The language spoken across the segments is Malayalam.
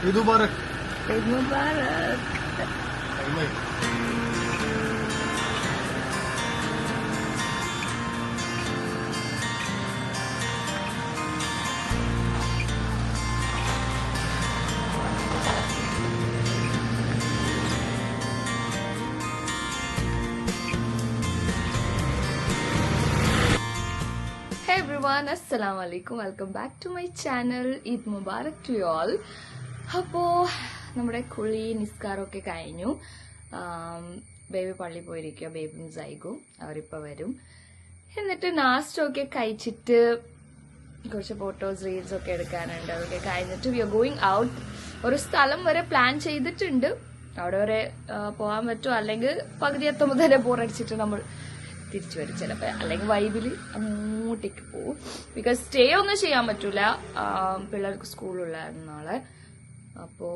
Eid Mubarak. Eid Mubarak. Hey everyone, assalamu alaikum. Welcome back to my channel. Eid Mubarak to you all. അപ്പോൾ നമ്മുടെ കുളി നിസ്കാരമൊക്കെ കഴിഞ്ഞു. ബേബി പള്ളി പോയിരിക്കുക. ബേബിയും സൈഗും അവരിപ്പോൾ വരും. എന്നിട്ട് നാസ്റ്റൊക്കെ കഴിച്ചിട്ട് കുറച്ച് ഫോട്ടോസ് റീൽസ് ഒക്കെ എടുക്കാനുണ്ട്. അതൊക്കെ കഴിഞ്ഞിട്ട് വി ആർ ഗോയിങ് ഔട്ട്. ഒരു സ്ഥലം വരെ പ്ലാൻ ചെയ്തിട്ടുണ്ട്. അവിടെ വരെ പോകാൻ പറ്റുമോ, അല്ലെങ്കിൽ പകുതി എത്തുമ്പോൾ തന്നെ ബോറടിച്ചിട്ട് നമ്മൾ തിരിച്ചു വരും ചിലപ്പോൾ, അല്ലെങ്കിൽ വൈബിൽ അങ്ങോട്ടേക്ക് പോകും. ബിക്കോസ് സ്റ്റേ ഒന്നും ചെയ്യാൻ പറ്റൂല, പിള്ളേർക്ക് സ്കൂളുള്ളായിരുന്നു നാളെ. അപ്പോൾ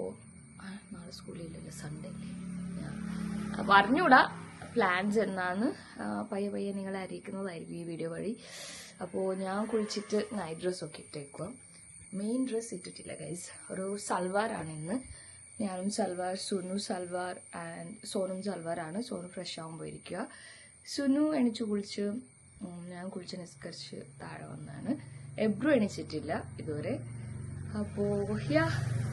നാളെ സ്കൂളില്ലല്ലോ, സൺഡേ അല്ലേ. അപ്പോൾ അറിഞ്ഞൂടാ പ്ലാൻസ് എന്നാന്ന്. പയ്യെ നിങ്ങളെ അറിയിക്കുന്നതായിരിക്കും ഈ വീഡിയോ വഴി. അപ്പോൾ ഞാൻ കുളിച്ചിട്ട് നൈറ്റ് ഡ്രസ്സൊക്കെ ഇട്ടേക്കുക. മെയിൻ ഡ്രസ്സ് ഇട്ടിട്ടില്ല ഗൈസ്. ഒരു സൽവാറാണ് ഇന്ന്. ഞാനും സൽവാർ, സുനു സൽവാർ ആൻഡ് സോനും സൽവാറാണ്. സോനു ഫ്രഷ് ആകുമ്പോൾ ഇരിക്കുക. സുനു എണിച്ചു കുളിച്ച്, ഞാൻ കുളിച്ച് നിസ്കരിച്ച് താഴെ വന്നാണ്. എബ്രു എണിച്ചിട്ടില്ല ഇതുവരെ. അപ്പോൾ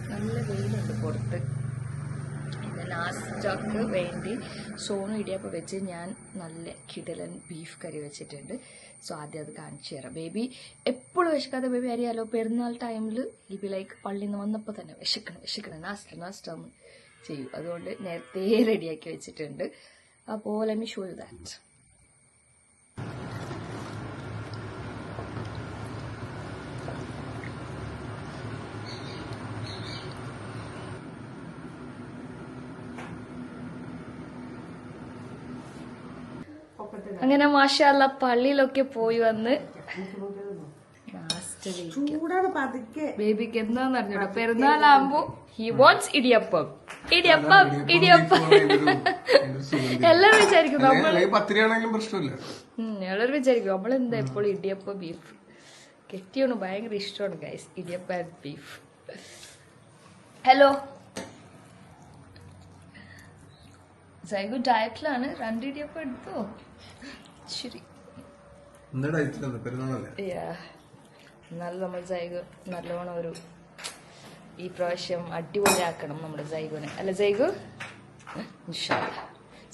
നല്ല വെയിലുണ്ട് പുറത്ത്. ഇത് നാസ്റ്റക്ക് വേണ്ടി സോനു ഇടിയപ്പം വെച്ച് ഞാൻ നല്ല കിടലൻ ബീഫ് കറി വെച്ചിട്ടുണ്ട്. സോ ആദ്യം അത് കാണിച്ചു തരാം. ബേബി എപ്പോഴും വിശക്കാത്ത ബേബി അറിയാലോ. പെരുന്നാൾ ടൈമിൽ ബി ലൈക്ക് പള്ളിയിൽ നിന്ന് വന്നപ്പോൾ തന്നെ വിശക്കണം നാസ്റ്റാന്ന് ചെയ്യും. അതുകൊണ്ട് നേരത്തെ റെഡിയാക്കി വെച്ചിട്ടുണ്ട്. അപ്പോൾ let me show you that. അങ്ങനെ മാഷാല്ല പള്ളിയിലൊക്കെ പോയി വന്ന് ബേബിക്ക് എന്താന്ന് അറിഞ്ഞൂടാ. പെരുന്നാളാകുമ്പോ ഹി വാണ്ട്സ് ഇടിയപ്പം. എല്ലാരും വിചാരിക്കും നമ്മളെന്താ എപ്പോഴും ഇടിയപ്പം ബീഫ്. കെട്ടിയാണ് ഭയങ്കര ഇഷ്ടമാണ് guys idiyappam and beef. Hello, Saigu ഡയറ്റിലാണ്. 2 ഇടിയപ്പം എടുത്തോ? ശരി, നല്ല നമ്മൾ സൈഗു നല്ലോണം ഒരു ഈ പ്രാവശ്യം അടിപൊളിയാക്കണം നമ്മുടെ സൈഗുനെ, അല്ല സൈഗു?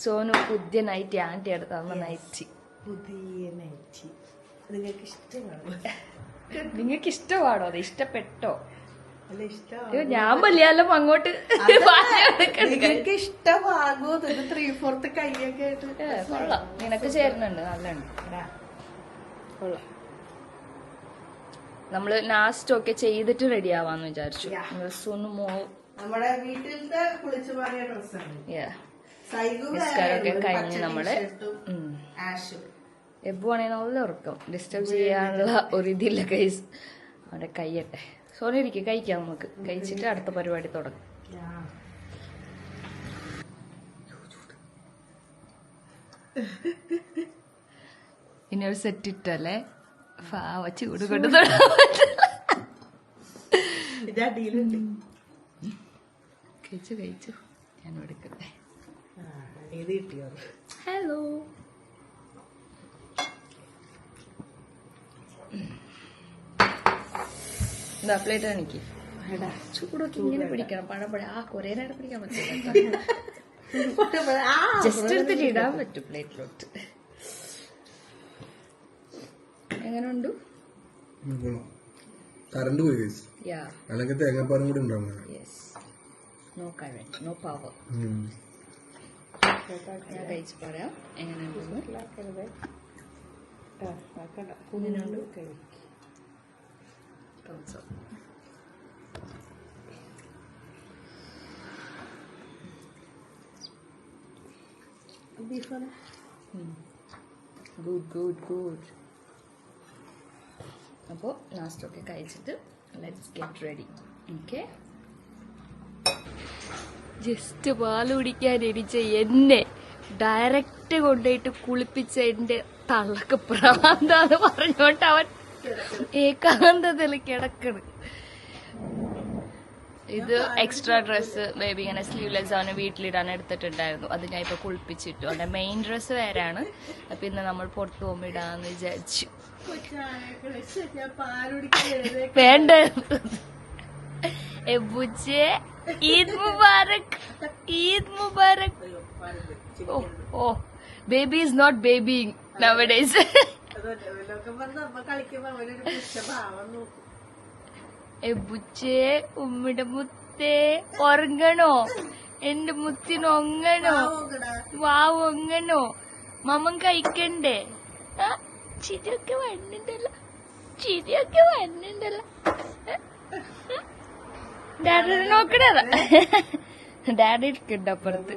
സോനു പുതിയ നൈറ്റി ആന്റി എടുത്ത് തന്ന നൈറ്റി. നിങ്ങൾക്ക് ഇഷ്ടമാണോ? അത് ഇഷ്ടപ്പെട്ടോ? ഞാൻ മലയാളം അങ്ങോട്ട് കൊള്ളാം. നിനക്ക് ചേരുന്നുണ്ട്, നല്ലുണ്ട്, കൊള്ളാം. നമ്മള് നാസ്റ്റ് ഒക്കെ ചെയ്തിട്ട് റെഡി ആവാന്ന് വിചാരിച്ചു. നിസ്കാരമൊക്കെ കഴിഞ്ഞ് നമ്മള് എബ്ബുവാണെങ്കിൽ നല്ല ഉറക്കം. ഡിസ്റ്റർബ് ചെയ്യാനുള്ള ഒരു ഇതില്ല ഗൈസ്. അവിടെ കഴിയട്ടെ. സോന ഇരിക്കും, കഴിക്കാം. നമുക്ക് കഴിച്ചിട്ട് അടുത്ത പരിപാടി തുടങ്ങും. ഇനി ഒരു സെറ്റ് ഇട്ടല്ലേ ചൂട് കൊണ്ട് കഴിച്ചു ഞാൻ എടുക്കട്ടെ. ഹലോ, എന്താ പ്ലേറ്റ് എനിക്ക് ചൂടൊക്കെ ഇങ്ങനെ പിടിക്കണം. പഴപ്പഴ കുറേ നേരം പിടിക്കാൻ പറ്റില്ല. ജസ്റ്റ് എടുത്തിട്ട് ഇടാൻ പറ്റും പ്ലേറ്റിലോട്ട്. എങ്ങനെയുണ്ട്? കറണ്ട് പോയി അല്ലെങ്കിൽ തേങ്ങാപ്പാലും കൂടി ഉണ്ടാവും. No current, no power. ഞാൻ കഴിച്ച് പറയാം എങ്ങനെയുണ്ടെന്ന്. ഗുഡ്. അപ്പോൾ നാസ്റ്റൊക്കെ കഴിച്ചിട്ട് let's get ready. Okay, just പാല് കുടിക്കാൻ എണിച്ച എന്നെ ഡയറക്റ്റ് കൊണ്ടുപോയിട്ട് കുളിപ്പിച്ച എന്റെ തള്ളക്ക് പ്രാന്താന്ന് പറഞ്ഞോണ്ട് അവൻ ഏകാന്തതയിൽ കിടക്കണ്. ഇത് എക്സ്ട്രാ ഡ്രസ്സ് ബേബി ഇങ്ങനെ സ്ലീവ്ലെസ് ആണ് വീട്ടിലിടാൻ എടുത്തിട്ടുണ്ടായിരുന്നു. അത് ഞാൻ ഇപ്പൊ കുളിപ്പിച്ചിട്ടു. അവന്റെ മെയിൻ ഡ്രസ്സ് വേറെയാണ്. അപ്പൊ ഇന്ന് നമ്മൾ പുറത്തു പോകുമ്പോ ഇടാന്ന് വിചാരിച്ചു. വേണ്ട എബുജെ ഈദ് മുബാറക്, ഈദ് മുബാറക്. ഓ ബേബി ഈസ് നോട്ട് ബേബിങ് nowadays. എബുജെ ഉമ്മയുടെ മുത്തേ ഉറങ്ങണോ? എന്റെ മുത്തിന് ഒങ്ങണോ? വാവ് ഒങ്ങണോ? മമ്മൻ കഴിക്കണ്ടേ? ചിരിയൊക്കെ വന്നിണ്ടല്ലോ, ചിരിയൊക്കെ വന്നിണ്ടല്ലോ. ഡാഡി നോക്കണതാ, ഡാഡി ഇരിക്കണ്ട അപ്പുറത്ത്.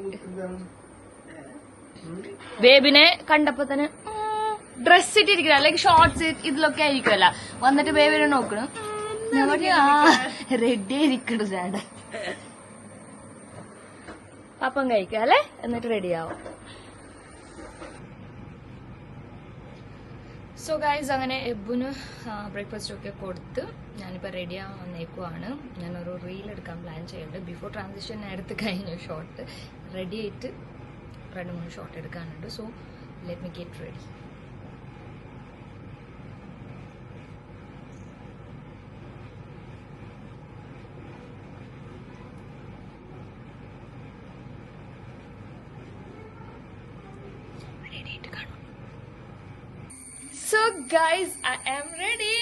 ബേബിനെ കണ്ടപ്പോ തന്നെ ഡ്രസ് ഇട്ടിരിക്കുന്ന അല്ലെങ്കിൽ ഷോർട്സ് ഇതിലൊക്കെ ആയിരിക്കുമല്ല. വന്നിട്ട് ബേബിനെ നോക്കണം. ഞാൻ പറഞ്ഞു ആ റെഡി ആയിരിക്കണം ഡാഡ. അപ്പം കഴിക്കാം അല്ലെ, എന്നിട്ട് റെഡി ആവും. സോ ഗൈസ്, അങ്ങനെ എബുന് ബ്രേക്ക്ഫാസ്റ്റ് ഒക്കെ കൊടുത്ത് ഞാനിപ്പോൾ റെഡി ആവാൻ വന്നേക്കുവാണ്. ഞാനൊരു റീൽ എടുക്കാൻ പ്ലാൻ ചെയ്യുന്നുണ്ട്. ബിഫോർ ട്രാൻസിഷൻ എടുത്ത് കഴിഞ്ഞു ഷോട്ട്. റെഡി ആയിട്ട് 2-3 ഷോട്ട് എടുക്കാനുണ്ട്. So let me get ready. So guys, I am ready.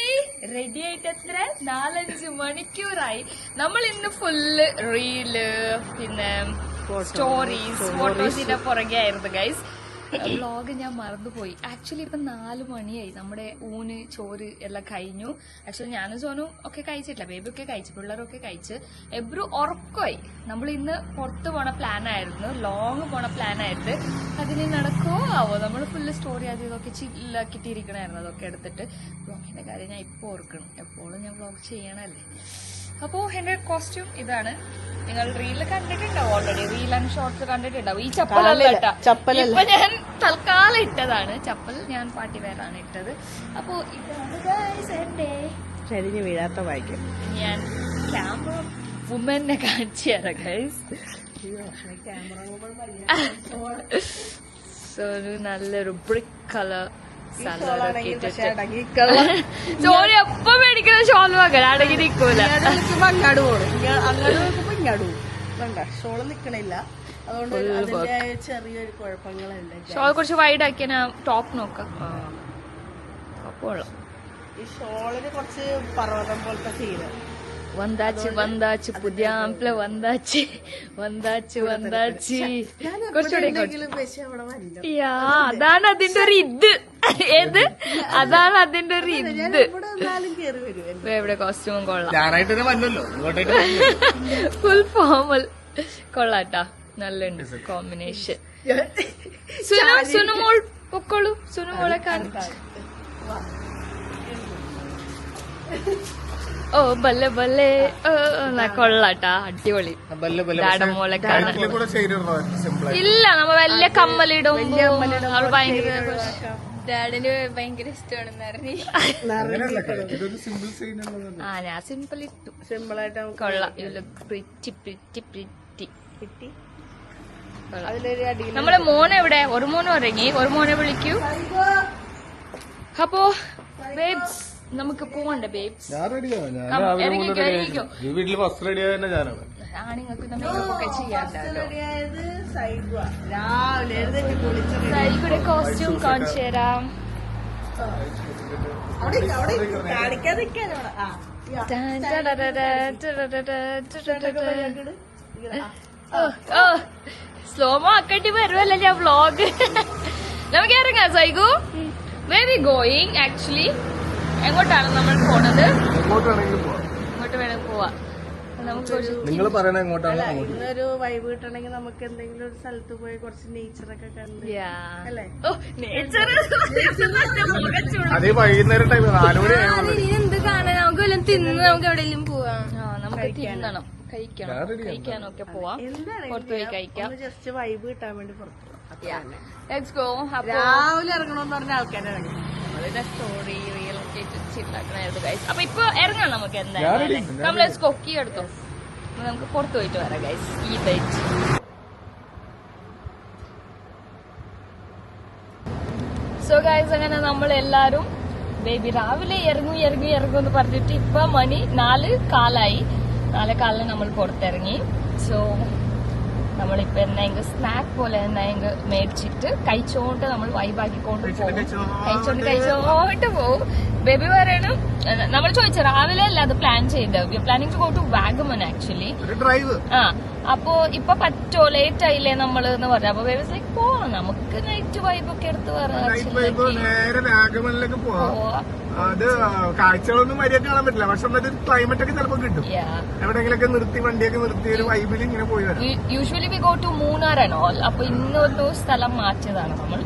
Ready ആയിട്ട് എത്ര 4-5 മണിക്കൂറായി. നമ്മൾ ഇന്ന് ഫുള്ള് റീല് പിന്നെ സ്റ്റോറീസ് ഫോട്ടോസിന്റെ പുറകെ ആയിരുന്നു ഗൈസ്. വ്ളോഗ് ഞാൻ മറന്നുപോയി. ആക്ച്വലി ഇപ്പൊ 4 മണിയായി. നമ്മുടെ ഊണ് ചോറ് എല്ലാം കഴിഞ്ഞു. ആക്ച്വലി ഞാനും സോനും ഒക്കെ കഴിച്ചിട്ടില്ല, ബേബി ഒക്കെ കഴിച്ചു, പിള്ളേരൊക്കെ കഴിച്ച്. എബ്രു ഉറക്കമായി. നമ്മൾ ഇന്ന് പുറത്ത് പോണ പ്ലാൻ ആയിരുന്നു, ലോങ് പോണ പ്ലാൻ ആയിരുന്നു. അതിന് നടക്കോ ആവോ. നമ്മൾ ഫുള്ള് സ്റ്റോറി അത് ഇതൊക്കെ ചില്ലാക്കിട്ടിരിക്കണായിരുന്നു. അതൊക്കെ എടുത്തിട്ട് വ്ളോഗിന്റെ കാര്യം ഞാൻ ഇപ്പൊ ഓർക്കണം. എപ്പോഴും ഞാൻ വ്ളോഗ് ചെയ്യണല്ലേ. അപ്പോ എന്റെ കോസ്റ്റ്യൂം ഇതാണ്. നിങ്ങൾ റീല് കണ്ടിട്ടുണ്ടാവും ഓൾറെഡി. റീൽ ആൻഡ് ഷോർട്സ് കണ്ടിട്ടുണ്ടാവും. ഈ ചപ്പലല്ല ഇപ്പൊ ഞാൻ തൽക്കാലം ഇട്ടതാണ്. ചപ്പൽ ഞാൻ പാർട്ടി വെയറാണ് ഇട്ടത്. അപ്പോ ഇതാണ് ഗൈസ് എന്റെ ചരിഞ്ഞ് വീഴാത്ത വായിക്കും. ഞാൻ ക്യാമറ വുമനെ കാണിച്ചു തരാം ഗൈസ്. സോ ഒരു നല്ലൊരു ബ്രിക്ക് കളർ സോറി എപ്പോ മേടിക്കുന്ന ഷോൾ വാങ്ങാൻ അടങ്ങി നിൽക്കൂല. അങ്ങാട് പോടും, അങ്ങോട്ട് നോക്കുമ്പോ ഇങ്ങാട് പോകും. ഷോള് നിക്കണില്ല, അതുകൊണ്ട് അതിന്റെതായ ചെറിയൊരു കുഴപ്പങ്ങളുണ്ട്. ഷോൾ കുറച്ച് വൈഡ് ആക്കിയ ഞാൻ ടോപ്പ് നോക്കാം. ഈ ഷോളിന് കുറച്ച് പർവ്വതം പോലത്തെ ഫീല്. വന്താച്ച് വന്താച്ച് പുതിയ ആംപ്ല വന്താച്ച് വന്താച്ച് വന്താച്ച് കുറച്ചുകൂടെ അതാണ് അതിന്റെ ഒരു ഇത്. ഏത് അതാണ് അതിന്റെ ഒരു ഇത്. ഇവിടെ കോസ്റ്റ്യൂമും കൊള്ളാം, ഫുൾ ഫോമൽ കൊള്ളാട്ടാ. നല്ലുണ്ട് കോമ്പിനേഷൻ. സുനുമോൾ പൊക്കോളൂ, സുനുമോളെ കാണിച്ചു. ഓ ബല്ലെ ബല്ലെ കൊള്ളാട്ടാ, അടിപൊളി. മോളെ ഇല്ല, നമ്മ വലിയ കമ്മലിടും. ഡാഡിന് ഭയങ്കര ഇഷ്ടമാണെന്ന് പറഞ്ഞു. ആ ഞാൻ സിമ്പിൾ ഇട്ടു. സിമ്പിളായിട്ട് കൊള്ളാം. Pretty pretty pretty. അതിലൊരു അടി. നമ്മളെ മോനെ എവിടെ? ഒരു മോനെ ഉറങ്ങി, ഒരു മോനെ വിളിക്കൂ. അപ്പോ ബേബ്സ് നമുക്ക് പോവണ്ടേ ബേബ്സ്? വീട്ടില് ഫസ്റ്റ് റെഡി ആയ ഞാനാണ്. ആണുങ്ങൾക്ക് മേക്കപ്പൊക്കെ ചെയ്യാറുണ്ടല്ലോ. രാവിലെ സൈഡിലൂടെ കോസ്റ്റ്യൂം കാണിച്ചു തരാം. സ്ലോമോ ആക്കേണ്ടി വരുമല്ലോ ഞാൻ വ്ളോഗ്. നമുക്ക് ഇറങ്ങാം Saigu. Where we going actually? എങ്ങോട്ടാണ് നമ്മൾ പോണത്? ഇങ്ങോട്ട് വേണമെങ്കിൽ പോവാ. നിങ്ങൾ പറയണ എങ്ങോട്ടാണ്? ഇന്നൊരു വൈബ് കിട്ടണമെങ്കിൽ നമുക്ക് എന്തെങ്കിലും ഒരു സ്ഥലത്ത് പോയി കുറച്ച് നേച്ചറൊക്കെ കണ്ട് അല്ലേ? അതേ വൈകുന്നേരം ടൈം 4 മണി എന്ത് കാണാൻ? നമുക്ക് വല്ലതും തിന്ന് നമുക്ക് എവിടെയെങ്കിലും പോവാം. നമുക്ക് തിന്നണം, കഴിക്കാനൊക്കെ പോവാം. പുറത്ത് പോയി കഴിക്കാം. ജസ്റ്റ് വൈബ് കിട്ടാൻ വേണ്ടി പുറത്ത് ലെറ്റ്സ് ഗോ. രാവിലെ ഇറങ്ങണമെന്ന് പറഞ്ഞ ആൾക്കാരാണ്. സ്റ്റോറി റിയൽ ഉണ്ടാക്കണായിരുന്നു ഗൈസ്. അപ്പൊ ഇപ്പൊ ഇറങ്ങാം നമുക്ക്. എന്തായാലും നമ്മൾ കൊക്കി എടുത്തോ. നമുക്ക് പുറത്ത് പോയിട്ട് വരാം ഗൈസ്. ഈ ഡേറ്റ് സോ ഗൈസ്, അങ്ങനെ നമ്മൾ എല്ലാരും ബേബി രാവിലെ ഇറങ്ങും എന്ന് പറഞ്ഞിട്ട് ഇപ്പൊ മണി 4:15. 4:15 നമ്മൾ പുറത്തിറങ്ങി. സോ നമ്മളിപ്പോ എന്തെങ്കിലും സ്നാക്ക് പോലെ എന്തെങ്കിലും മേടിച്ചിട്ട് കഴിച്ചോണ്ട് നമ്മൾ വൈബാക്കിക്കൊണ്ട് പോകും. കഴിച്ചോണ്ട് പോകും. ബേബി പറയണം, നമ്മൾ ചോദിച്ചു രാവിലെ അല്ല അത് പ്ലാൻ ചെയ്ത്, we are planning to go to Vagamon actually. അപ്പൊ ഇപ്പൊ പറ്റോ ലേറ്റ് ആയില്ലേ നമ്മള് എന്ന് പറഞ്ഞു. അപ്പൊ ബേബി ലൈക്ക് പോവാം, നമുക്ക് നൈറ്റ് വൈബ് ഒക്കെ എടുത്ത് പോവാം. അത് കാഴ്ചകളൊന്നും മര്യാദ കാണാൻ പറ്റില്ല, പക്ഷെ ക്ലൈമറ്റ് ഒക്കെ ചിലപ്പോ കിട്ടും. എവിടെയെങ്കിലൊക്കെ നിർത്തി വണ്ടിയൊക്കെ നിർത്തി ഒരു വൈബിൽ ഇങ്ങനെ പോയി വരാം. Usually we go to Munnar and all. അപ്പൊ ഇന്നൊരു സ്ഥലം മാറ്റിയതാണ് നമ്മൾ.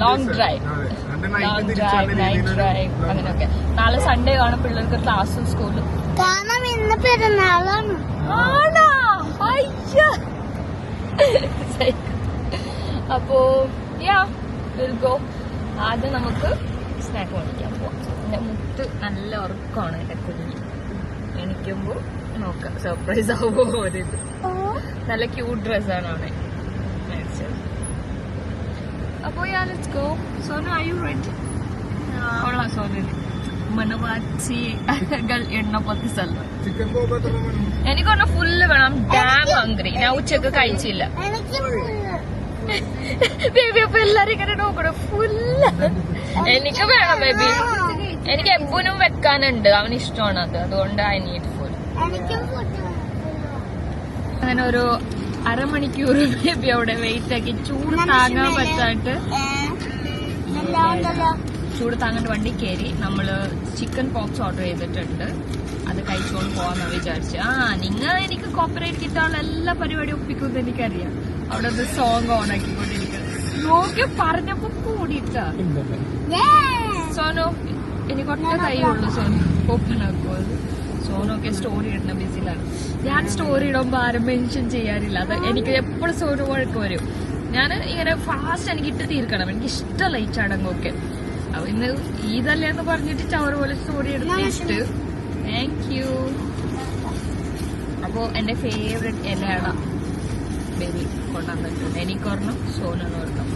ലോങ് ഡ്രൈവ് നൈറ്റ് ഡ്രൈവ് അങ്ങനെയൊക്കെ. നാളെ സൺഡേ ആണ്, പിള്ളേർക്ക് ക്ലാസ്സും സ്കൂളും. കാരണം ഇന്ന് പെരുന്നാളാണ്. അപ്പോ ഗോ. ആദ്യം നമുക്ക് സ്നാക്ക് മേടിക്കാൻ പോവാം. എന്റെ മുത്ത് നല്ല ഉറക്കമാണ്. എന്റെ കുഞ്ഞ് എണിക്കുമ്പോ നോക്കാം സർപ്രൈസ് ആവുമോ. ഒരിത് നല്ല ക്യൂട്ട് ഡ്രസ്സാണ് അവിടെ മേടിച്ചത്. അപ്പോ let's go. Sonu, are you ready? കൊള്ളാം സോനുവിന് മനവാച്ചി എണ്ണപ്പത്തി സ്ഥലം. എനിക്കൊന്ന് ഫുള്ള് വേണം. Dam hungry. ഞാൻ ഉച്ചക്ക് കഴിച്ചില്ല ബേബി. അപ്പൊ എല്ലാരും ഇങ്ങനെ നോക്കണം ഫുള്ള്. എനിക്ക് വേണം ബേബി. എനിക്ക് എപ്പോഴും വെക്കാനുണ്ട്, അവന് ഇഷ്ടമാണ് അത്. അതുകൊണ്ട് ഐ നീഡ് ഫുൾ. അങ്ങനെ ഒരു അരമണിക്കൂർ ബേബി അവിടെ വെയിറ്റ് ആക്കി. ചൂട് താങ്ങാൻ പറ്റായിട്ട് ചൂട് താങ്ങാൻ വണ്ടി കയറി. നമ്മള് ചിക്കൻ പോക്സ് ഓർഡർ ചെയ്തിട്ടുണ്ട്. അത് കഴിച്ചുകൊണ്ട് പോവാന്ന് വിചാരിച്ചു. എനിക്ക് കോപ്പറേറ്റ് കിട്ടാനുള്ള എല്ലാ പരിപാടിയും ഒപ്പിക്കുമെന്ന് എനിക്കറിയാം. അവിടെ ഒരു സോങ് ഓൺ ആക്കിക്കൊണ്ടിരിക്കുന്നത് നോക്കി പറഞ്ഞപ്പോ കൂടിയിട്ടാ. സോനു എനിക്കൊറ്റ കൈയുള്ളൂ. സോനു ഓപ്പൺ ആക്കുമത്. സോനൊക്കെ സ്റ്റോറി ഇടുന്ന ബിസിലാണ്. ഞാൻ സ്റ്റോറി ഇടുമ്പോ ആരും മെൻഷൻ ചെയ്യാറില്ല. അത് എനിക്ക് എപ്പോഴും സോനു വഴക്ക് വരും. ഞാൻ ഇങ്ങനെ ഫാസ്റ്റ് എനിക്ക് ഇട്ട് തീർക്കണം. എനിക്ക് ഇഷ്ടമല്ല ഈ ചടങ്ങൊക്കെ. അപ്പൊ ഇന്ന് ഈദല്ലേ എന്ന് പറഞ്ഞിട്ട് ചവറ് പോലെ സ്റ്റോറി എടുത്തിട്ട് താങ്ക് യു. അപ്പോ എന്റെ ഫേവറേറ്റ് ഇലയട ബേബി കൊണ്ടുവന്നിട്ടുണ്ട്. എനിക്കൊരെണ്ണം, സോനു ഒരെണ്ണം.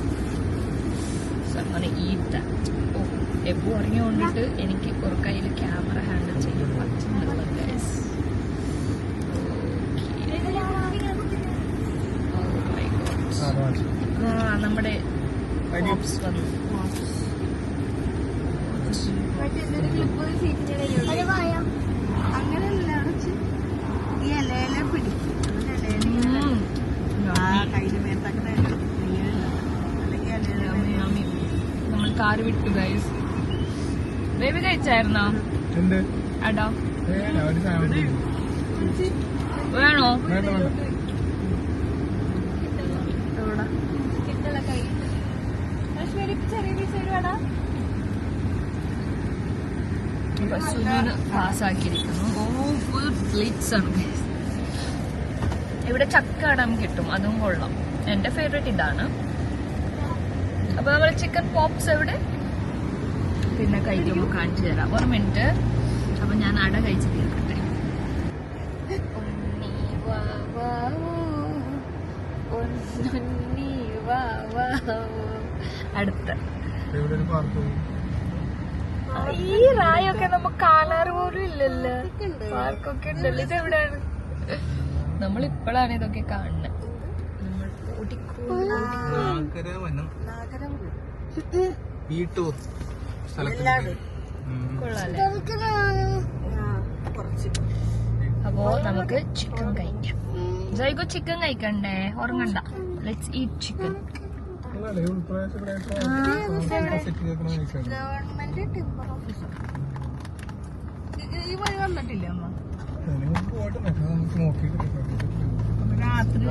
സോ അങ്ങനെ ഈറ്റ എപ്പോ ഉറങ്ങി കൊണ്ടിട്ട് എനിക്ക് ഒരു കയ്യിൽ ക്യാമറ ഹാൻഡിൽ ചെയ്യാൻ പറ്റുന്നില്ല ഗൈസ്. നമ്മുടെ അങ്ങനെയല്ല, ഈ ഇലയിലെ പിടിക്കും. കയ്യില് മേത്തങ്ങനെ നമ്മൾ കാറ് വിട്ടു ഗൈസ്. ബേബി കഴിച്ചായിരുന്നോ അടാ? വേണോ? സുനൂന് പാസ്സാക്കിയിരിക്കുന്നു. ഫുൾ പ്ലേറ്റ്സ് ആണ് ഗൈസ്. ഇവിടെ ചക്ക അടം കിട്ടും, അതും കൊള്ളാം. എന്റെ ഫേവറേറ്റ് ഇതാണ്. അപ്പൊ നമ്മൾ ചിക്കൻ പോപ്സ് എവിടെ പിന്നെ കഴിക്കുമ്പോൾ കാണിച്ചു തരാം. ഒരു മിനിറ്റ്. അപ്പൊ ഞാൻ അട കഴിച്ച് തീർക്കട്ടെ. അടുത്ത ഈ റായൊക്കെ നമുക്ക് കാണാറ് പോലും ഇല്ലല്ലോ. പാർക്കൊക്കെ ഉണ്ടല്ലോ. ഇതെവിടെയാണ്? നമ്മളിപ്പോഴാണ് ഇതൊക്കെ കാണുന്നത്. കൊള്ളാല്ലേ? അപ്പോ നമുക്ക് ചിക്കൻ കഴിക്കാം. ജൈഗോ ചിക്കൻ കഴിക്കണ്ടേ? ഉറങ്ങണ്ട. Let's eat chicken. Government timber officer ഈ വഴി വന്നിട്ടില്ല അമ്മ? രാത്രി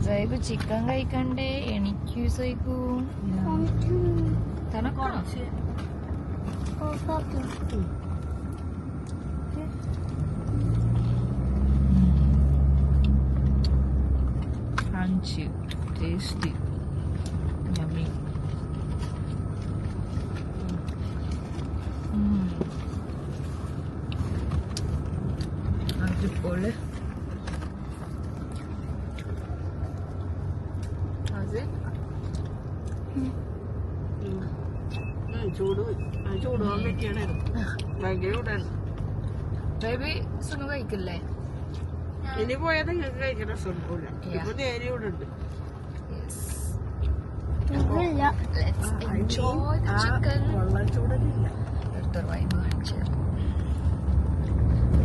ജൈബ് ചിക്കൻ കഴിക്കണ്ടേ? എനിക്ക് സൈക്കൂ തനക്കണോ? crunchy, tasty, yummy. ഓള് അത് ചൂടുപോകാൻ പറ്റിയാണ് ഭയങ്കര ചൂടാണ്. ബേബി സുഖം കഴിക്കില്ലേ? ഇനി പോയാൽ നിങ്ങൾക്ക് കഴിക്കാൻ രസമുണ്ടാവില്ല. ഇപ്പൊ നേരെ ഇവിടെ ഉണ്ട്. Let's enjoy the chicken. വെള്ളം ചൂടലില്ല.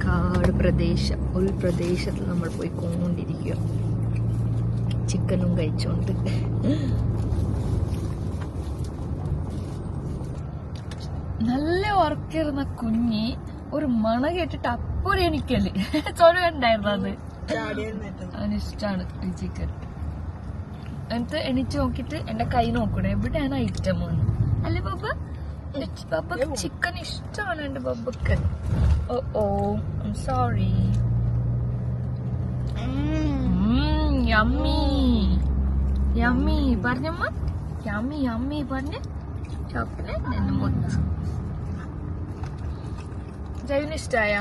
കാട് പ്രദേശം, ഉൾപ്രദേശത്തിൽ നമ്മൾ പോയിക്കൊണ്ടിരിക്കുക, ചിക്കനും കഴിച്ചോണ്ട്. നല്ല ഉറക്കിരുന്ന കുഞ്ഞി ഒരു മണ കേട്ടിട്ട് അപ്പൊരു എണിക്കല് ചോര ഉണ്ടായിരുന്നു. അത് അവനിഷ്ടാണ് ഈ ചിക്കൻ. എന്നിട്ട് എണീറ്റ് നോക്കിട്ട് എന്റെ കൈ നോക്കണേ എവിടെയാണ് ഐറ്റം എന്ന്. അല്ലേ ബബ്ബ? ബബ്ബക്ക് ചിക്കൻ ഇഷ്ടമാണ് എന്റെ ബബ്ബക്ക്. Oh sorry. യമ്മി യമ്മി പറഞ്ഞമ്മ, യമ്മി യമ്മി പറഞ്ഞ ജൈവിന് ഇഷ്ടായ?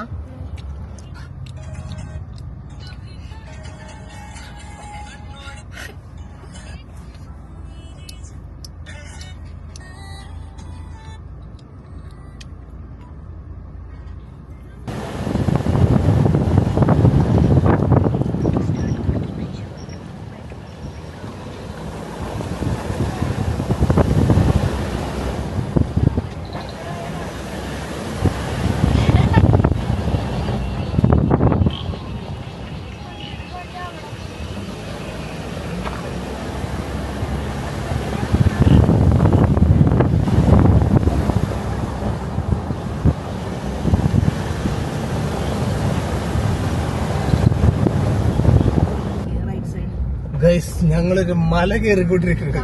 ഞങ്ങളൊരു മല കയറിക്കൊണ്ടിരിക്കുന്നത്.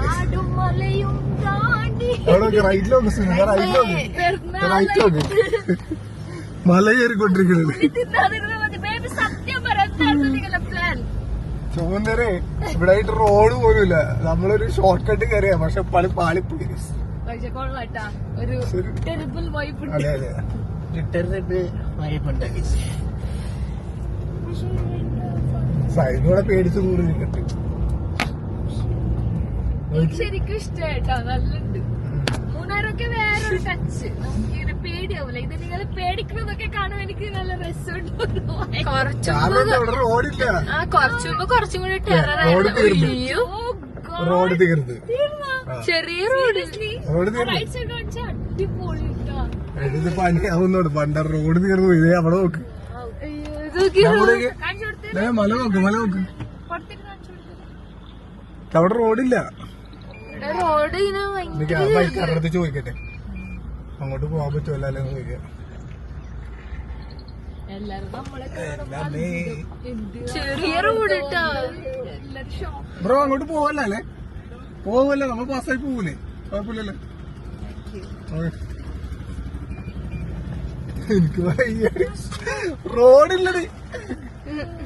മല കയറിക്കൊണ്ടിരിക്കുന്നത്. ചോന്നരെ ഇവിടെ ആയിട്ട് റോഡ് പോലും ഇല്ല. നമ്മളൊരു ഷോർട്ട് കട്ട് കയറിയാ, പക്ഷെ പാളിപ്പോയി. അതെ അതെ സൈഡിലൂടെ പേടിച്ച് കൂടി നിൽക്കട്ടെ. ശരിക്കും ഇഷ്ടമായിട്ടാ, നല്ലുണ്ട്. മൂന്നാറൊക്കെ വേറൊരു ടച്ച്, നമുക്കിങ്ങനെ പേടിയാവൂല. ഇത് നിങ്ങൾ പേടിക്കുന്നതൊക്കെ കാണുമ്പോ എനിക്ക് നല്ല രസമുണ്ട്. കുറച്ചും കൂടി റോഡ് തീർന്ന് ചെറിയ റോഡ് ഇത് പനിയാവുന്നോട് പണ്ട റോഡ് തീർന്നു. ഇതേ അവിടെ നോക്ക്, മല നോക്ക്, മല നോക്ക്. അവിടെ റോഡില്ല. റോഡ് ബൈക്കാരടുത്ത് ചോദിക്കട്ടെ, അങ്ങോട്ട് പോകാൻ പറ്റുമല്ലോ അല്ലെന്ന് ചോദിക്കാം. ചെറിയ റോഡ് ബ്രോ അങ്ങോട്ട് പോവല്ലേ? അല്ലേ പോവല്ലേ? നമ്മൾ പാസ്സായി പോകൂലേ? കുഴപ്പമില്ലല്ലേ? എനിക്ക് റോഡില്ലടി.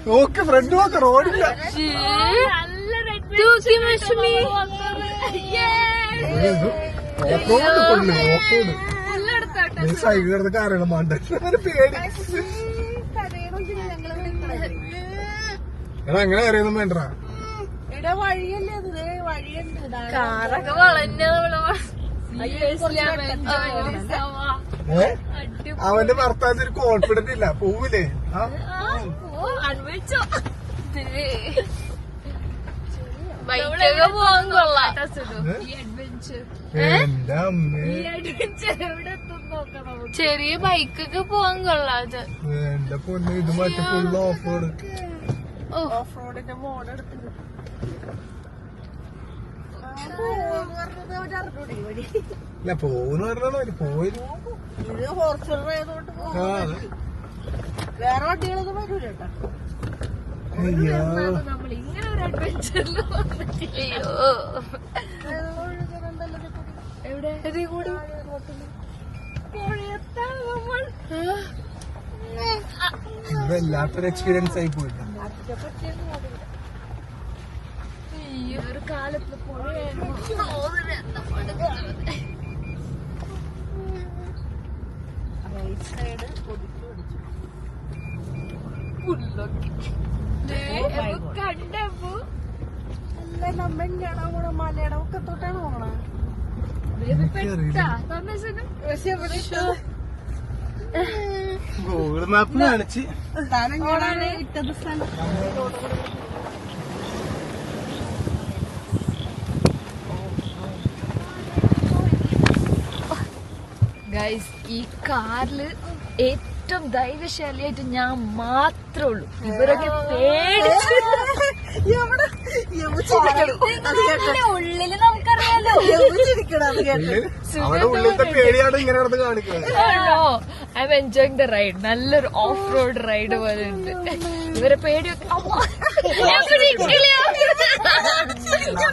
നോക്ക് ഫ്രണ്ട് നോക്ക, റോഡില്ല. സൈക്കിൾ കിടന്ന് കാരണം മാണ്ട പേടി. എടാ അങ്ങനെ അറിയൊന്നും വേണ്ട. കാറൊക്കെ വളഞ്ഞ അവന്റെ ഭർത്താവിന് ഒരു കോൺഫിഡന്റ് ഇല്ല. പോവില്ലേ? ബൈക്കൊക്കെ പോവാൻ കൊള്ളാം. എന്റെ അമ്മേ, ചെറിയ ബൈക്കൊക്കെ പോവാൻ കൊള്ളാം. എന്റെ പൊന്ന്, ഇത് മറ്റേ ഫുൾ ഓഫ് റോഡ്. ഓഫ് റോഡിന്റെ മോഡ് എടുത്തില്ല. ഇല്ല പോന്ന് പറഞ്ഞാൽ പോയി. ഇത് ഫോർച്യൂണർ ആയതുകൊണ്ട് വേറെ വണ്ടികളൊന്നും വരൂല കേട്ടോ. നമ്മളിങ്ങനെ ഒരു അഡ്വഞ്ചറിൽ എവിടെ കൂടി വല്ലാത്തൊരു എക്സ്പീരിയൻസ് ആയി പോയിട്ട്. ഒരു കാലത്ത് റൈറ്റ് സൈഡ് പൊതിച്ചു പിടിച്ചു. കണ്ടപ്പോ അല്ല നമ്മ എങ്ങാണോ പോണ മലയുടെ ഒക്കെ തൊട്ടാണ് പോണ. പക്ഷെ ഇവിടെ ഗൂഗിൾ മാപ്പ് കാണിച്ച് താനെങ്ങാണ് ഇട്ടത് സ്ഥലം. ഗൈസ് ഈ കാറില് ഏറ്റവും ധൈര്യശാലിയായിട്ട് ഞാൻ മാത്രമേ ഉള്ളൂ. ഇവരൊക്കെ പേടിച്ച് ഉള്ളില് നമുക്കറിയാലോ. അവിടെ ഉള്ളിലത്തെ പേടിയാണ് ഇങ്ങനെ കിടന്ന് കാണിക്കുന്നത്. I M enjoying the ride. നല്ലൊരു ഓഫ് റോഡ് റൈഡ് പോലെ ഉണ്ട്. ഇവരെ പേടിയൊക്കെ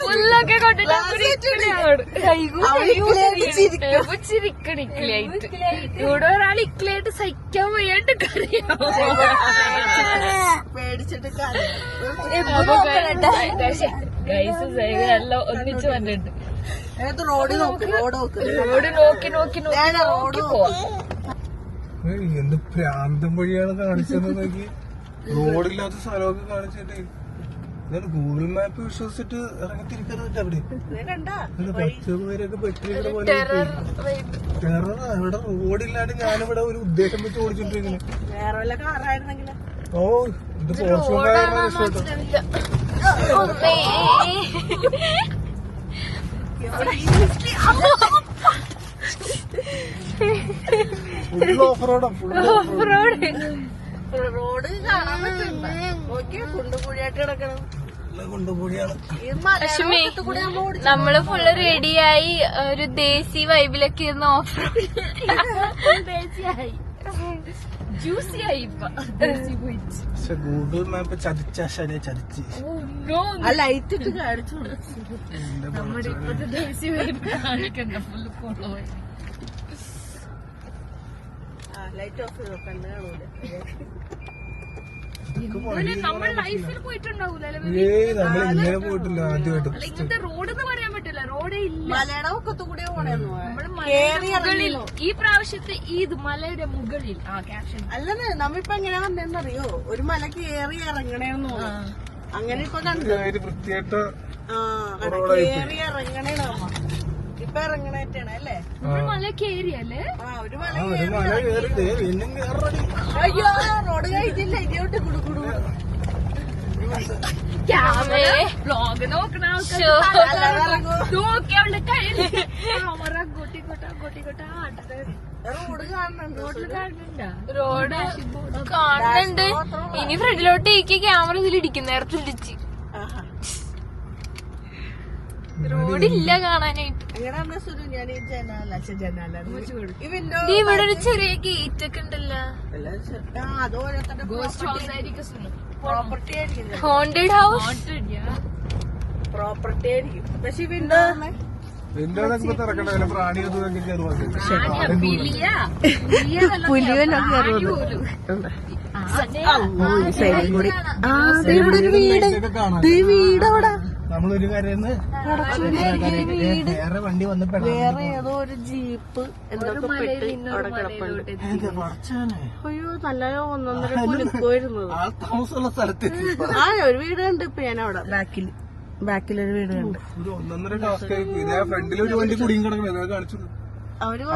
ഫുള്ളൊക്കെ കൊണ്ടിട്ട് ചിരിക്കണിക്കിലായിട്ട് ഇവിടെ ഒരാൾ ഇക്കിലായിട്ട് സഹിക്കാൻ വയ്യാണ്ട് കറിയാം. പേടിച്ചിട്ട് ഗൈസ് എല്ലാം ഒന്നിച്ച് വന്നിട്ടുണ്ട്. റോഡ് നോക്ക്, റോഡ് നോക്ക്. റോഡ് നോക്കി നോക്കി നോക്കി പോവാം. എന്ത് പ്രാന്തം വഴിയാണ് കാണിച്ചത് നോക്കി. റോഡില്ലാത്ത സ്ഥലമൊക്കെ കാണിച്ചിട്ട് ഇതാണ് ഗൂഗിൾ മാപ്പ് വിശ്വസിച്ചിട്ട് ഇറങ്ങിത്തിരിക്കുന്നത്. അവിടെ കണ്ടാ 10 പേരൊക്കെ പെട്ടിരിക്കുന്ന പോലെ ടെറർ. ഇവിടെ റോഡില്ലാണ്ട് ഞാനിവിടെ ഒരു ഉദ്ദേശം വെച്ച് ഓടിച്ചോണ്ടിരിക്കുന്നു. വേറെ വല്ല കാറായിരുന്നെങ്കിലോ. ഓ ഇത് ഫോർച്യൂണർ ഫുൾ ഓഫ് റോഡാ. Full off road. റോഡ് കാണാൻ പറ്റില്ല. നോക്കിയാ കുണ്ടുകുഴിയായിട്ട് കിടക്കണം. കൊണ്ടുപോയാണ്. നമ്മള് ഫുള്ള് റെഡിയായി ഒരു ദേശീയ വൈബിലൊക്കെ ഇരുന്ന് ഓഫ് റോഡ് ദേശീയായി ജ്യൂസിയായി. പക്ഷെ ഗൂഗിൾ മാപ്പ് ചതിച്ചാ ശരിയാ ചതിച്ച്. ആ ലൈറ്റ് ഇട്ട് കാണിച്ചു. നമ്മുടെ ഇപ്പോഴത്തെ ദേശീയ വൈബ് കാണിക്കണ്ട. ഫുള്ള് ഫോളോ ലൈറ്റ് ഓഫ് ചെയ്തോ, കണ്ണ് കാണൂല. നമ്മൾ ലൈഫിൽ പോയിട്ടുണ്ടാവൂലേ നമ്മൾ ഇങ്ങനെ പോയിട്ടില്ല ആദ്യമായിട്ട്. ഇങ്ങനത്തെ റോഡ് എന്ന് പറയാൻ പറ്റില്ല. റോഡേ ഇല്ല. മലയുടെ ഒക്കത്തു കൂടിയാ പോണേന്നു. മുകളിൽ ഈ പ്രാവശ്യത്തെ ഈദ് മലയുടെ മുകളിൽ. ആ ക്യാപ്ഷൻ അല്ലെന്ന് നമ്മിപ്പോ എങ്ങനെ വന്നേന്നറിയോ? ഒരു മല കേറി ഇറങ്ങണേന്ന് അങ്ങനെ ഇപ്പൊ കണ്ടു. വൃത്തിയായിട്ട കേറി ഇറങ്ങണേന്ന് നമ്മ ഇപ്പൊ ഇറങ്ങണേറ്റാണ് അല്ലേ? മല കേറിയല്ലേ? ആ ഒരു മല അയ്യോ റോഡ് കഴിഞ്ഞില്ല. ഇനിയോട്ട് കുടുകുടു വ്ലോഗ് നോക്കണ നോക്കിയവളുടെ കയ്യില് ക്യാമറ അങ്ങോട്ടിക്കോട്ടെ ആട്ടത്. റോഡ് കാണുന്നുണ്ട്. റോഡിൽ കാണുന്നുണ്ട്. റോഡ് കാണുന്നുണ്ട്. ഇനി ഫ്രണ്ടിലോട്ട് ഈ ക്യാമറ ഇതിൽ ഇടിക്കും. നേരത്തെ ഇടിച്ച് റോഡില്ല കാണാനായിട്ട്. എങ്ങനെ സുരു ഞാൻ ഈ ജനാല ഇവിടെ ഒരു ചെറിയ ഗേറ്റ് ഒക്കെ ഉണ്ടല്ലോ. അത് ഓരോരുത്തരുടെ പ്രോപ്പർട്ടി ആയിരിക്കും. ഹോണ്ടഡ് ഹൗസ് പ്രോപ്പർട്ടി ആയിരിക്കും. പക്ഷെ വിൻഡോ തിറക്കണ്ട പ്രാണി അതൊക്കെ കയറുവാ. പുലിയൊക്കെ വീടവിടെ നമ്മളൊരു കരന്ന് വേറെ വണ്ടി വന്നപ്പോ വേറെ ഏതോ ഒരു ജീപ്പ് എന്തൊക്കെ പെട്ട് അവിടെ കിടപ്പുണ്ട്. അയ്യോ നല്ല 1.5 കുലുക്കുമായിരുന്നത്. താമസമുള്ള സ്ഥലത്തെത്തി. ആ ഒരു വീട് കണ്ട് ഇപ്പൊ ഞാൻ അവിടെ ബാക്കിലൊരു വീട് കണ്ട്. ഒരു 1.5 ടാസ്ക് ആയിരിക്കും. ഇതേ ഫ്രണ്ടിൽ ഒരു വണ്ടി കുടുങ്ങി കിടക്കുന്നത് കാണിച്ചു.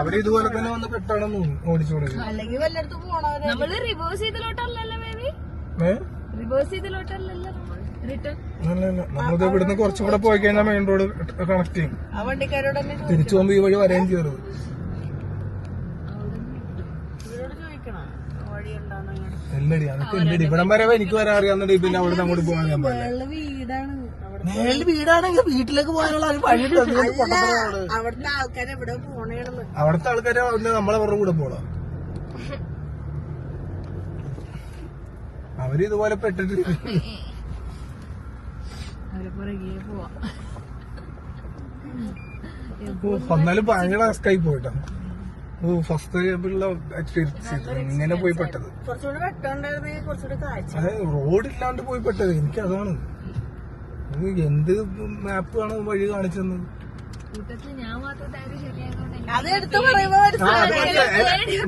അവര് ഇതുപോലെ തന്നെ വന്ന് പെട്ടാണെന്ന് ഓടിച്ചോളൂ. അല്ലെങ്കിൽ വല്ലയിടത്ത് പോണവര് നമ്മള് റിവേഴ്സ് ചെയ്തലോട്ടല്ലല്ലോ ബേബി. റിവേഴ്സ് ചെയ്തലോട്ടല്ലല്ലോ റിട്ടേൺ. നമ്മളിത് ഇവിടുന്ന് കുറച്ചും കൂടെ പോയി കഴിഞ്ഞാൽ മെയിൻ റോഡ് കണക്ട് ചെയ്യും. ആ വണ്ടിക്കാരോട് തന്നെ തിരിച്ചു പോകുമ്പോ ഈ വഴി വരെയും കയറുന്നത്. ഇവരോട് ചോദിക്കണം വഴി ഉണ്ടാകുന്ന. എല്ലടി അതൊക്കെ എന്റെ ഇവിടം വരെ എനിക്ക് വരാൻ അറിയാവുന്ന പിന്നെ അവിടെ അങ്ങോട്ട് പോകാൻ ഞാൻ മേളില് വീടാണ്. മേളിൽ വീടാണെങ്കിൽ വീട്ടിലേക്ക് പോകാനുള്ള വഴി അവിടുത്തെ ആൾക്കാർ എവിടെ പോണേണെന്ന്. അവിടുത്തെ ആൾക്കാരെ നമ്മളവരുടെ കൂടെ പോണം. അവര് ഇതുപോലെ പെട്ടിട്ട് എന്നാലും ഭയങ്കര റിസ്കായി പോയിട്ടാ. ഫസ്റ്റ് ഇങ്ങനെ പോയി പെട്ടത്. കുറച്ചുകൂടി വെട്ടമുണ്ടായിരുന്നെങ്കിൽ കുറച്ചുകൂടി കാഴ്ച. അതെ റോഡില്ലാണ്ട് പോയി പെട്ടത്. എനിക്ക് അതാണ് എന്ത് മാപ്പാണ് വഴി കാണിച്ചത്. അത് എടുത്ത് പറയുമ്പോ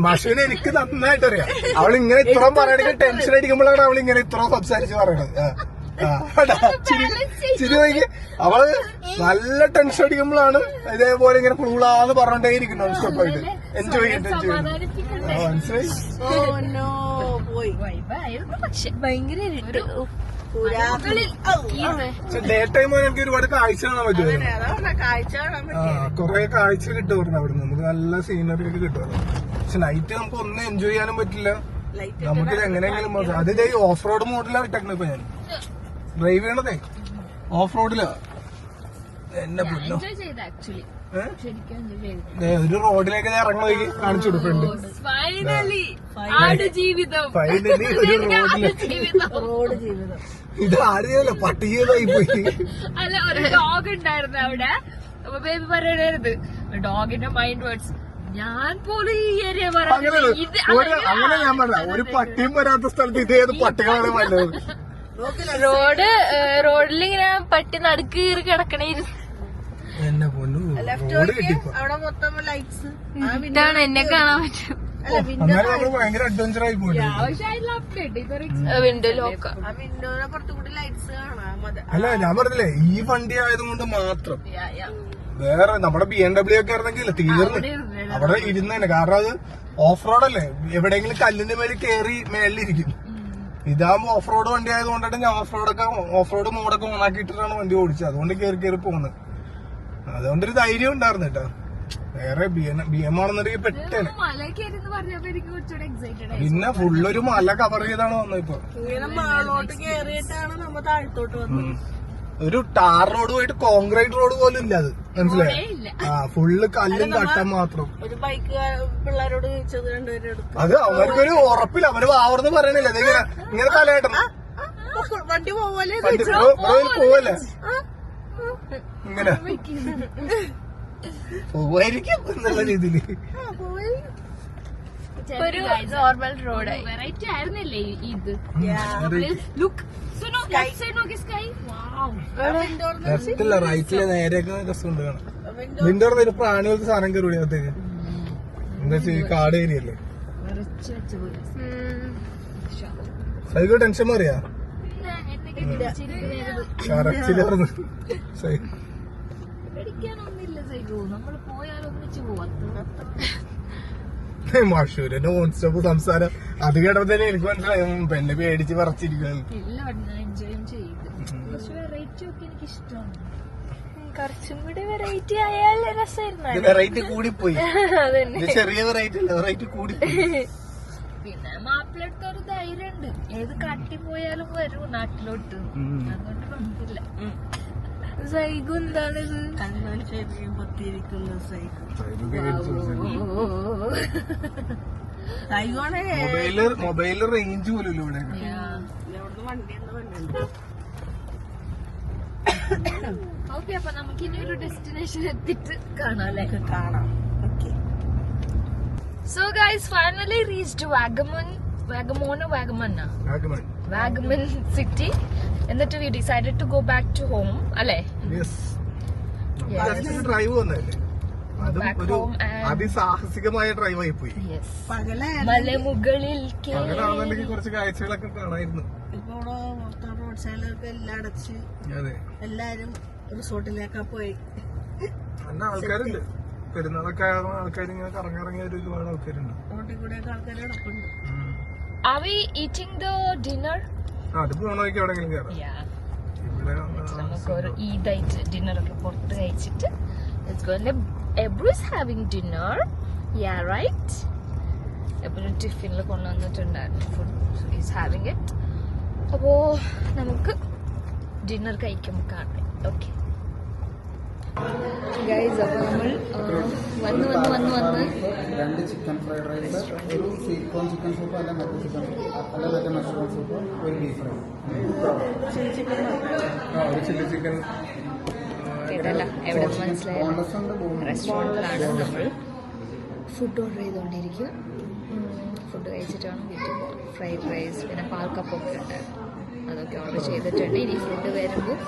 മഷുവിനെ എനിക്ക് നന്നായിട്ട് അറിയാം. അവളിങ്ങനെ ഇത്രയും പറയണെങ്കിൽ ടെൻഷൻ അടിക്കുമ്പോഴാണ് അവളിങ്ങനെ ഇത്രയും സംസാരിച്ച് പറയണത്. ചിരി നോക്കി അവള് നല്ല ടെൻഷൻ അടിക്കുമ്പോഴാണ് ഇതേപോലെ ഇങ്ങനെ കൂളാന്ന് പറഞ്ഞോണ്ടേ ഇരിക്കുന്നു സ്റ്റോപ്പായിട്ട്. എൻജോയ് ചെയ്തിട്ട് മനസ്സിലായി. പോയി പക്ഷെ ഭയങ്കര ഡേ ടൈം എനിക്ക് ഒരുപാട് കാഴ്ച കാണാൻ പറ്റുമായിരുന്നു. കാഴ്ച കാണാൻ കൊറേ കാഴ്ച കിട്ടുമായിരുന്നു അവിടെ നിന്ന്. നമുക്ക് നല്ല സീനറി ഒക്കെ കിട്ടുമായിരുന്നു. പക്ഷെ നൈറ്റ് നമുക്ക് ഒന്നും എൻജോയ് ചെയ്യാനും പറ്റില്ല. നമുക്കിത് എങ്ങനെയെങ്കിലും അത് ഇതേ ഓഫ് റോഡ് മോഡിലാണ് ഇട്ടേക്കുന്നത്. ഇപ്പൊ ഞാൻ ഡ്രൈവ് ചെയ്യണതേ ഓഫ് റോഡിലാ. എന്നെ പൊന്നോ, ഒരു റോഡിലേക്ക് ഇറങ്ങി കാണിച്ചു കൊടുക്കുന്നുണ്ട്. ഫൈനലി ഒരു റോഡ് ജീവിതം. ഇത് ആരെയല്ല പട്ടികയിലായി പോയി. അല്ല, ഒരു ഡോഗ് ഉണ്ടായിരുന്നു അവിടെ. അപ്പൊ ബേബി പറയണത് ഡോഗിന്റെ മൈൻഡ് വേർഡ്സ് ഞാൻ പോലും ഈ ഏരിയ അങ്ങനെ ഞാൻ പറഞ്ഞ ഒരു പട്ടിയും വരാത്ത സ്ഥലത്ത് ഇതേത് പട്ടികളാണ് നല്ലത്. റോഡിലിങ്ങനെ പട്ടി നടുക്ക് കയറി കിടക്കണേരുന്നു. എന്നെ പൊന്നു റോഡ് കിട്ടിപ്പോ അവിടെ മൊത്തം ലൈറ്റ്സ് ഇതാണ് എന്നെ കാണാൻ പറ്റും. എന്നാലും നമ്മള് ഭയങ്കര അഡ്വഞ്ചർ ആയി പോയി. Window lock. ആ വിൻഡോയുടെ പുറത്തുകൂടി ലൈറ്റ്സ് കാണാം. അല്ല ഞാൻ പറഞ്ഞില്ലേ ഈ വണ്ടി ആയതുകൊണ്ട് മാത്രം. വേറെ നമ്മുടെ BMW ഒക്കെ ആയിരുന്നെങ്കിൽ തീർന്ന് അവിടെ ഇരുന്നേനെ. കാരണം അത് ഓഫ് റോഡ് അല്ലേ, എവിടെയെങ്കിലും കല്ലിന്റെ മേലിൽ കയറി മേളിലിരിക്കും. ഇതാകുമ്പോ ഓഫ് റോഡ് വണ്ടി ആയതുകൊണ്ടാണ് ഞാൻ ഓഫ് റോഡ് മോഡൊക്കെ ഓണാക്കിയിട്ടാണ് വണ്ടി ഓടിച്ചത്. അതുകൊണ്ട് കയറി പോകുന്നത്. അതുകൊണ്ടൊരു ധൈര്യം ഉണ്ടായിരുന്നു കേട്ടോ. വേറെ BM ആണെന്നുണ്ടെങ്കിൽ പെട്ടേനെ. പിന്നെ ഫുള്ളൊരു മല കവർ ചെയ്താണ് വന്നത്. ഇപ്പൊ ഇങ്ങനെ മാളോട്ട് കയറിയിട്ടാണ് നമ്മ താഴത്തോട്ട് വന്നത്. ഒരു ടാർ റോഡ് പോയിട്ട് കോൺക്രീറ്റ് റോഡ് പോലും ഇല്ല അത്, മനസ്സിലായി? ഫുള്ള് കല്ലും കട്ടം മാത്രം. ഒരു ബൈക്ക് പിള്ളേരോട് ചോദിച്ചത് രണ്ടുപേരും എടുത്തു. അത് അവർക്കൊരു ഉറപ്പില്ല. അവര് ആവർന്ന് പറയണില്ല. ഇങ്ങനെ തലയാട്ടം വണ്ടി പോവല്ലേ പോവല്ലേ ഇങ്ങനെ പോവായിരിക്കും എന്നുള്ള രീതിയില്. ഒരു നോർമൽ റോഡായി. വെറൈറ്റി ആയിരുന്നില്ലേ ഇത്? ലെഫ്റ്റില്ല റൈറ്റില് നേരെയൊക്കെ രസമുണ്ട് കാണാൻ. വിൻഡോർ ഒരു പ്രാണി പോലത്തെ സാധനം കയറി അകത്തേക്ക്. എന്താ വെച്ചാൽ കാട് ഏരിയല്ലേ. സൈക്കോ ടെൻഷൻ മാറിയാ കറച്ചിലായിരുന്നു. മഷൂര് നോൺ സ്റ്റോപ്പ് സംസാരം അത് കേട്ടപ്പോ തന്നെ എനിക്ക് മനസ്സിലായി പെണ്ണ് പേടിച്ച് പറിച്ചിരിക്കുന്നു. കുറച്ചും കൂടി വെറൈറ്റി ആയാൽ രസമായിരുന്നു. വെറൈറ്റി കൂടിപ്പോയി. ചെറിയ വെറൈറ്റി അല്ല, വെറൈറ്റി കൂടിപ്പോയി. പിന്നെ മാപ്പിളടുത്തൊരു ധൈര്യം ഉണ്ട്. ഏത് കാട്ടി പോയാലും വരും നാട്ടിലോട്ട്. അതുകൊണ്ട് കുഴപ്പമില്ല. സൈഗു എന്താണിത്? മൊബൈല് റേഞ്ച് പോലും ഇല്ല ഇവിടെ. ഓക്കെ, അപ്പൊ നമുക്ക് ഇനി ഒരു ഡെസ്റ്റിനേഷൻ എത്തിയിട്ട് കാണാം അല്ലേ? കാണാം. Okay. So guys, finally reached Vagamon city. എന്നിട്ട് we decided to go back to home അല്ലേ? ഡ്രൈവ് വന്നല്ലേ, അതും ഒരു അതിസാഹസികമായ ഡ്രൈവ് ആയി പോയി. മലമുകളിൽ പകലാണെന്നുണ്ടെങ്കിൽ കുറച്ച് കാഴ്ചകളൊക്കെ കാണായിരുന്നു. ഇപ്പൊ ഇവിടെ മൊത്തം റോഡ് സൈഡിലൊക്കെ എല്ലാം അടച്ച് എല്ലാരും റിസോർട്ടിലേക്കാ പോയി. നല്ല ആൾക്കാരുണ്ട്. പെരുന്നാളൊക്കെ ആൾക്കാർ ഇങ്ങനെ കറങ്ങിറങ്ങിയ ഒരുപാട് ആൾക്കാരുണ്ട്. റോട്ടിൽ കൂടെ ആൾക്കാർ കിടപ്പുണ്ട്. Are we eating the dinner? അത് പോണോക്ക് എവിടെങ്കിലും കയറാം. നമുക്ക് ഒരു ഈദായിട്ട് ഡിന്നർ ഒക്കെ പുറത്ത് കഴിച്ചിട്ട് Ebru is having dinner. Yeah, right? Ebru ടിഫിനിൽ കൊണ്ടുവന്നിട്ടുണ്ടായിരുന്നു food. So he's having it. അപ്പോ നമുക്ക് ഡിന്നർ കഴിക്കുമ്പോൾ കാണാം. ഓക്കെ ഗൈസ്, അപ്പോൾ നമ്മൾ വന്ന് 2 ചിക്കൻ ഫ്രൈഡ് റൈസ്, ഒരു സ്വീറ്റ് കോൺ ചിക്കൻ സൂപ്പ്, അല്ല മറ്റേ ചിക്കൻ അല്ല മറ്റേ മഷ്റൂം സൂപ്പ്, ഒരു ബീഫ് ഫ്രൈ, ഒരു ചില്ലി ചിക്കൻ. കേട്ടല്ല, എവിടെ മനസ്സിലായ റെസ്റ്റോറൻറ്റിലാണ് നമ്മൾ ഫുഡ് ഓർഡർ ചെയ്തുകൊണ്ടിരിക്കുക. ഫുഡ് കഴിച്ചിട്ടാണ് വീട്ടിൽ പോകുന്നത്. ഫ്രൈഡ് റൈസ്, പിന്നെ പാൽക്കപ്പൊക്കെ ഉണ്ടായിരുന്നു, അതൊക്കെ ഓർഡർ ചെയ്തിട്ടുണ്ട്. ഇനി ഫുഡ് വരുമ്പോൾ